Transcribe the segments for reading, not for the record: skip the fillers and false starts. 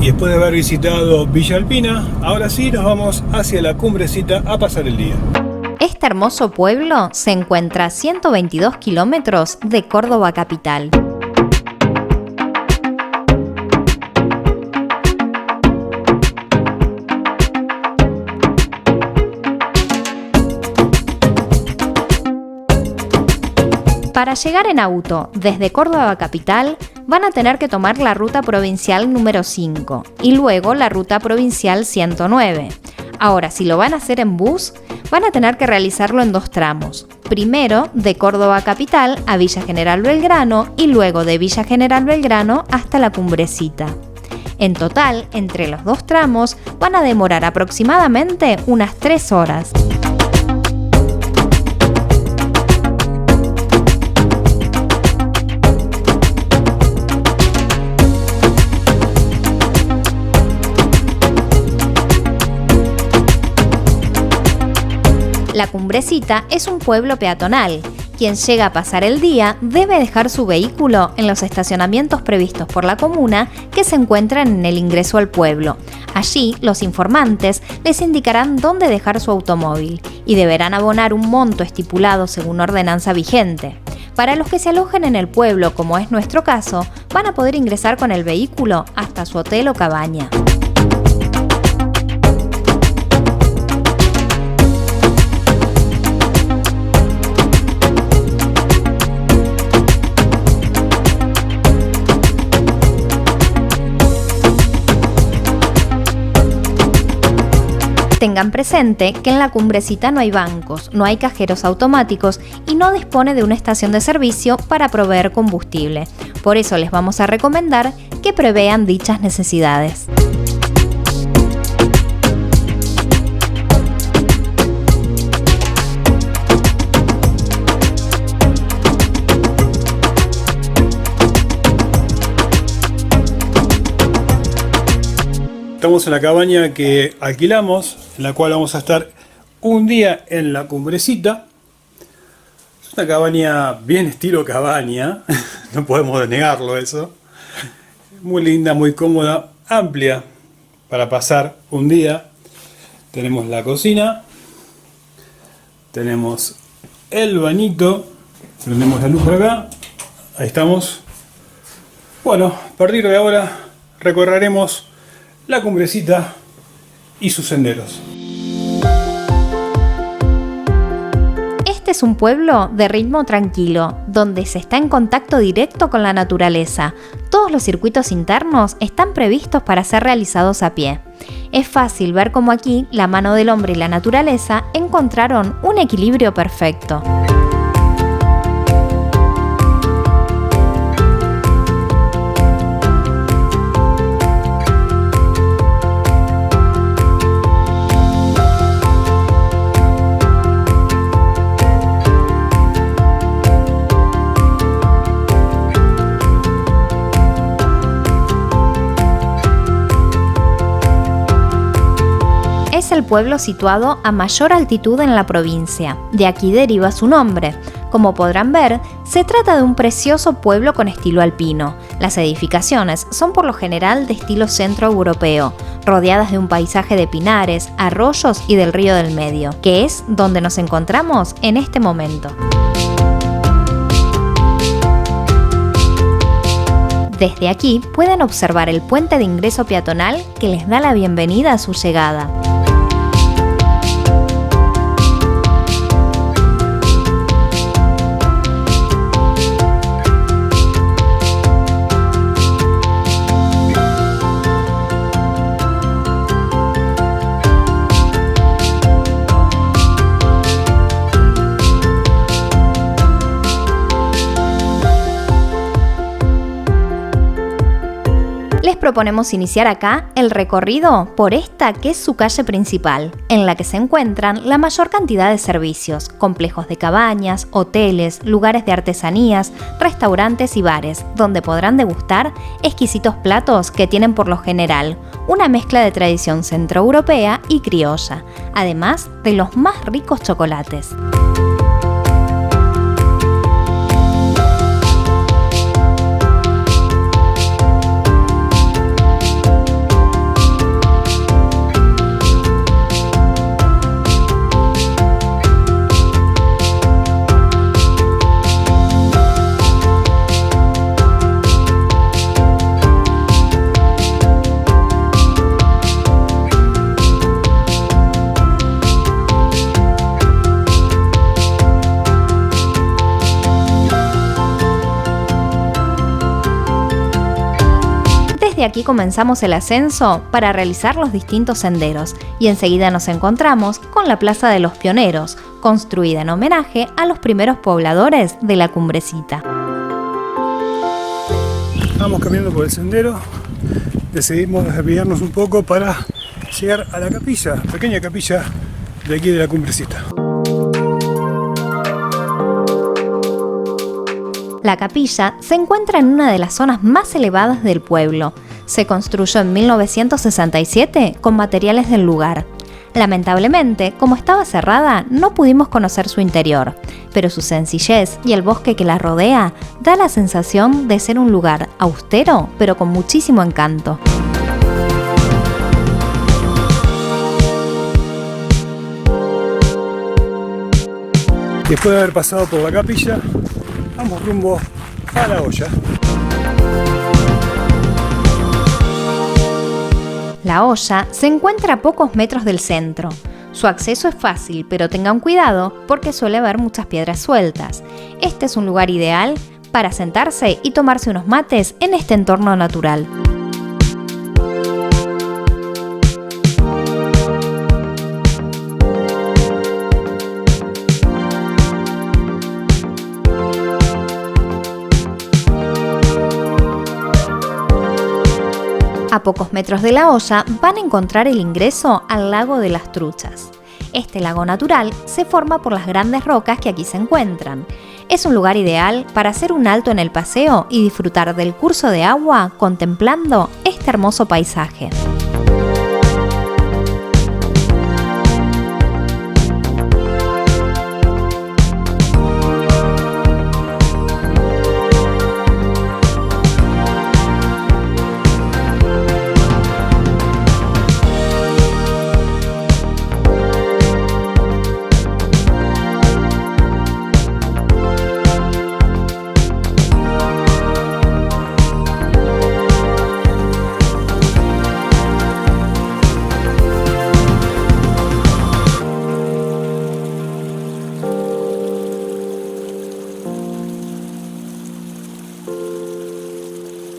Y después de haber visitado Villa Alpina, ahora sí nos vamos hacia la Cumbrecita a pasar el día. Este hermoso pueblo se encuentra a 122 kilómetros de Córdoba capital. Para llegar en auto desde Córdoba capital van a tener que tomar la ruta provincial número 5 y luego la ruta provincial 109. Ahora, si lo van a hacer en bus, van a tener que realizarlo en 2 tramos. Primero de Córdoba capital a Villa General Belgrano y luego de Villa General Belgrano hasta la Cumbrecita. En total, entre los 2 tramos van a demorar aproximadamente unas 3 horas. La Cumbrecita es un pueblo peatonal. Quien llega a pasar el día debe dejar su vehículo en los estacionamientos previstos por la comuna que se encuentran en el ingreso al pueblo. Allí, los informantes les indicarán dónde dejar su automóvil y deberán abonar un monto estipulado según ordenanza vigente. Para los que se alojen en el pueblo, como es nuestro caso, van a poder ingresar con el vehículo hasta su hotel o cabaña. Tengan presente que en la Cumbrecita no hay bancos, no hay cajeros automáticos y no dispone de una estación de servicio para proveer combustible. Por eso les vamos a recomendar que prevean dichas necesidades. Estamos en la cabaña que alquilamos, en la cual vamos a estar un día en la Cumbrecita. Es una cabaña bien estilo cabaña, no podemos negarlo eso. Muy linda, muy cómoda, amplia para pasar un día. Tenemos la cocina, tenemos el bañito, prendemos la luz por acá, ahí estamos. Bueno, a partir de ahora recorreremos la Cumbrecita y sus senderos. Este es un pueblo de ritmo tranquilo, donde se está en contacto directo con la naturaleza. Todos los circuitos internos están previstos para ser realizados a pie. Es fácil ver cómo aquí la mano del hombre y la naturaleza encontraron un equilibrio perfecto. Es el pueblo situado a mayor altitud en la provincia. De aquí deriva su nombre. Como podrán ver, se trata de un precioso pueblo con estilo alpino. Las edificaciones son por lo general de estilo centroeuropeo, rodeadas de un paisaje de pinares, arroyos y del río del Medio, que es donde nos encontramos en este momento. Desde aquí pueden observar el puente de ingreso peatonal que les da la bienvenida a su llegada. Les proponemos iniciar acá el recorrido por esta que es su calle principal, en la que se encuentran la mayor cantidad de servicios, complejos de cabañas, hoteles, lugares de artesanías, restaurantes y bares, donde podrán degustar exquisitos platos que tienen por lo general una mezcla de tradición centroeuropea y criolla, además de los más ricos chocolates. aquí comenzamos el ascenso para realizar los distintos senderos y enseguida nos encontramos con la Plaza de los Pioneros, construida en homenaje a los primeros pobladores de la Cumbrecita. Vamos caminando por el sendero, decidimos desviarnos un poco para llegar a la capilla, pequeña capilla de aquí de la Cumbrecita. La capilla se encuentra en una de las zonas más elevadas del pueblo. Se construyó en 1967 con materiales del lugar. Lamentablemente, como estaba cerrada, no pudimos conocer su interior, pero su sencillez y el bosque que la rodea da la sensación de ser un lugar austero, pero con muchísimo encanto. Después de haber pasado por la capilla, vamos rumbo a la olla. La olla se encuentra a pocos metros del centro. Su acceso es fácil, pero tengan cuidado porque suele haber muchas piedras sueltas. Este es un lugar ideal para sentarse y tomarse unos mates en este entorno natural. A pocos metros de la olla van a encontrar el ingreso al lago de las Truchas. Este lago natural se forma por las grandes rocas que aquí se encuentran. Es un lugar ideal para hacer un alto en el paseo y disfrutar del curso de agua contemplando este hermoso paisaje.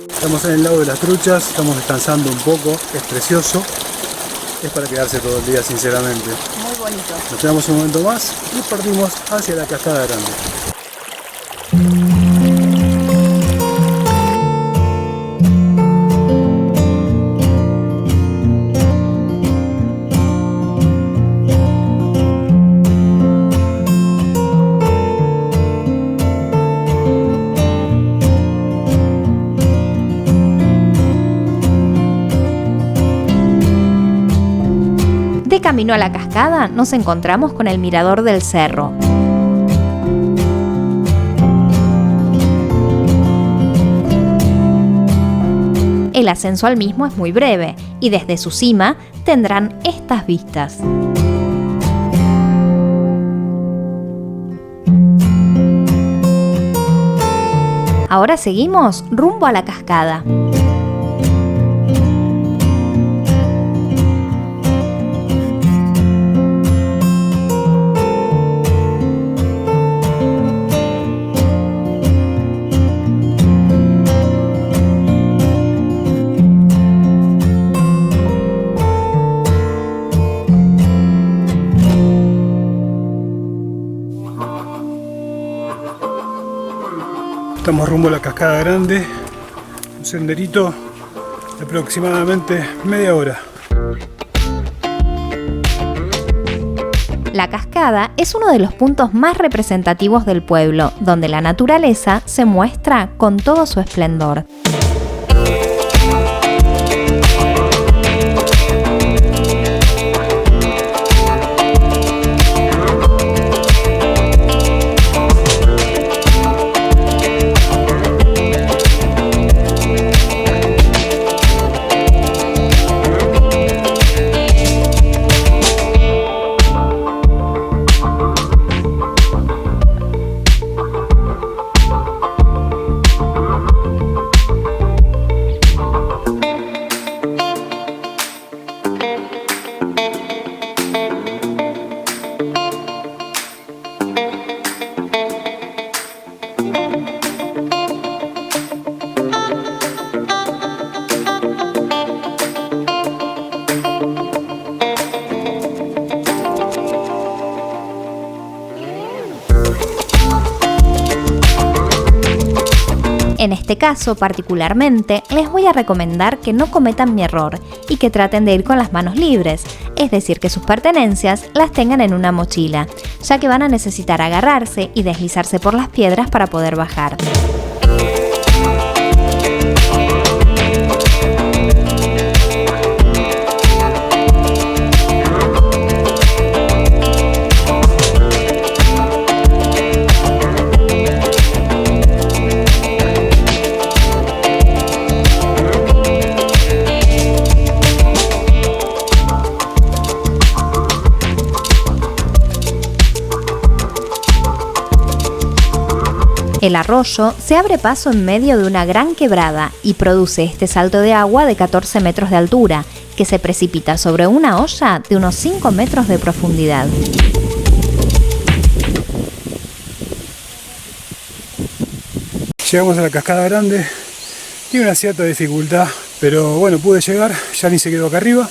Estamos en el lago de las Truchas, estamos descansando un poco, es precioso, es para quedarse todo el día sinceramente. Muy bonito. Nos quedamos un momento más y partimos hacia la Cascada Grande. De camino a la cascada nos encontramos con el mirador del cerro. El ascenso al mismo es muy breve y desde su cima tendrán estas vistas. Ahora seguimos rumbo a la cascada. Estamos rumbo a la Cascada Grande, un senderito de aproximadamente media hora. La cascada es uno de los puntos más representativos del pueblo, donde la naturaleza se muestra con todo su esplendor. este caso, particularmente, les voy a recomendar que no cometan mi error y que traten de ir con las manos libres, es decir, que sus pertenencias las tengan en una mochila, ya que van a necesitar agarrarse y deslizarse por las piedras para poder bajar. El arroyo se abre paso en medio de una gran quebrada y produce este salto de agua de 14 metros de altura, que se precipita sobre una hoya de unos 5 metros de profundidad. Llegamos a la cascada grande, tiene una cierta dificultad, pero bueno, pude llegar, ya ni se quedó acá arriba,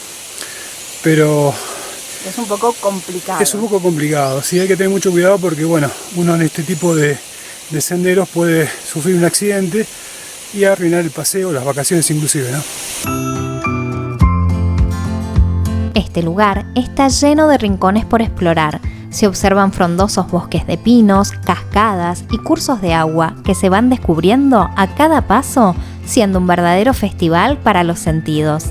pero Es un poco complicado. es un poco complicado, sí, hay que tener mucho cuidado porque bueno, uno en este tipo de senderos puede sufrir un accidente y arruinar el paseo, las vacaciones inclusive, ¿no? Este lugar está lleno de rincones por explorar. Se observan frondosos bosques de pinos, cascadas y cursos de agua que se van descubriendo a cada paso, siendo un verdadero festival para los sentidos.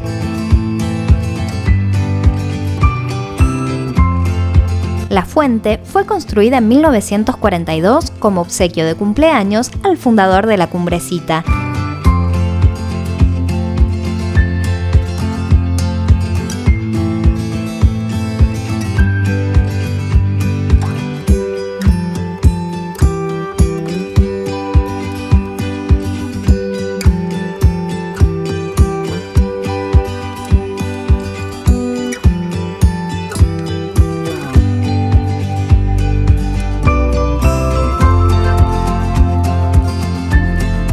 La fuente fue construida en 1942 como obsequio de cumpleaños al fundador de la Cumbrecita.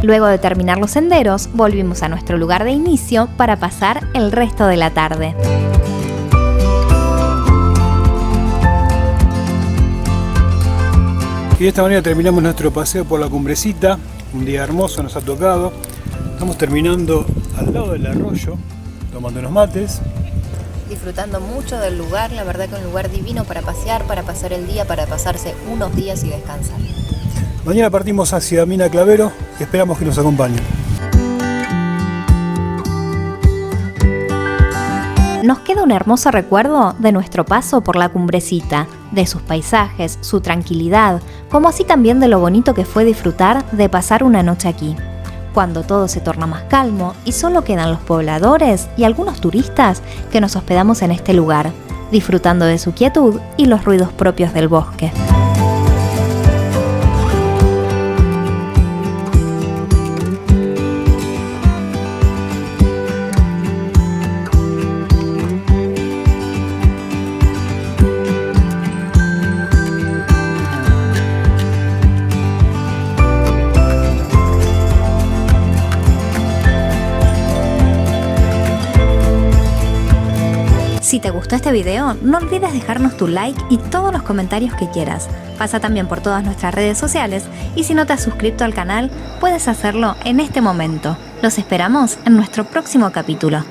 Luego de terminar los senderos, volvimos a nuestro lugar de inicio para pasar el resto de la tarde. Y de esta manera terminamos nuestro paseo por la Cumbrecita. Un día hermoso nos ha tocado. Estamos terminando al lado del arroyo, tomando unos mates. Disfrutando mucho del lugar, la verdad que un lugar divino para pasear, para pasar el día, para pasarse unos días y descansar. Mañana partimos hacia Mina Clavero y esperamos que nos acompañen. Nos queda un hermoso recuerdo de nuestro paso por la Cumbrecita, de sus paisajes, su tranquilidad, como así también de lo bonito que fue disfrutar de pasar una noche aquí. Cuando todo se torna más calmo y solo quedan los pobladores y algunos turistas que nos hospedamos en este lugar, disfrutando de su quietud y los ruidos propios del bosque. Si te gustó este video, no olvides dejarnos tu like y todos los comentarios que quieras. Pasa también por todas nuestras redes sociales y si no te has suscrito al canal, puedes hacerlo en este momento. Los esperamos en nuestro próximo capítulo.